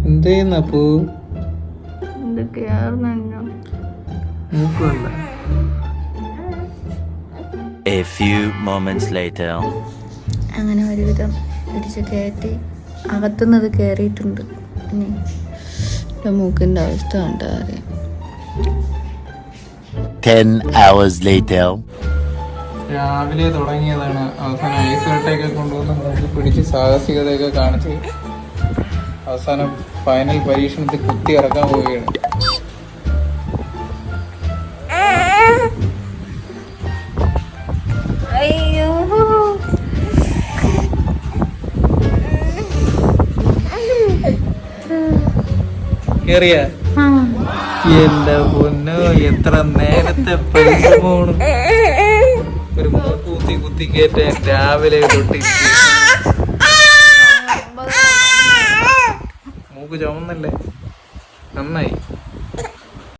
എന്തേന്നപ്പൂ A few moments later. അങ്ങനെ ഒരുവിധം പിടിച്ച് കയറ്റി അകത്തുനിന്നത് കയറിയിട്ടുണ്ട്. ഇനി മൂക്കിൻ്റെ അവസ്ഥ കണ്ടാ അറിയാം. 10 hours later. രാവിലെ തുടങ്ങിയതാണ്, അവസാനം ഐസ് കട്ടയൊക്കെ കൊണ്ടുവന്ന് മൂക്കി പിടിച്ച് സാഹസികതയൊക്കെ കാണിച്ച് അവസാനം ഫൈനൽ പരീക്ഷണത്തിൽ കുത്തി ഇറക്കാൻ പോവുകയാണ്. അയ്യോ കേറിയ എന്റെ പൊന്നോ, എത്ര നേരത്തെ പരിശ്രമമാണ്. ഒരു മൂക്കൂത്തി കുത്തി കയറ്റാൻ രാവിലെ തൊട്ട് മൂക്ക് ചുമന്നല്ലേ, നന്നായി.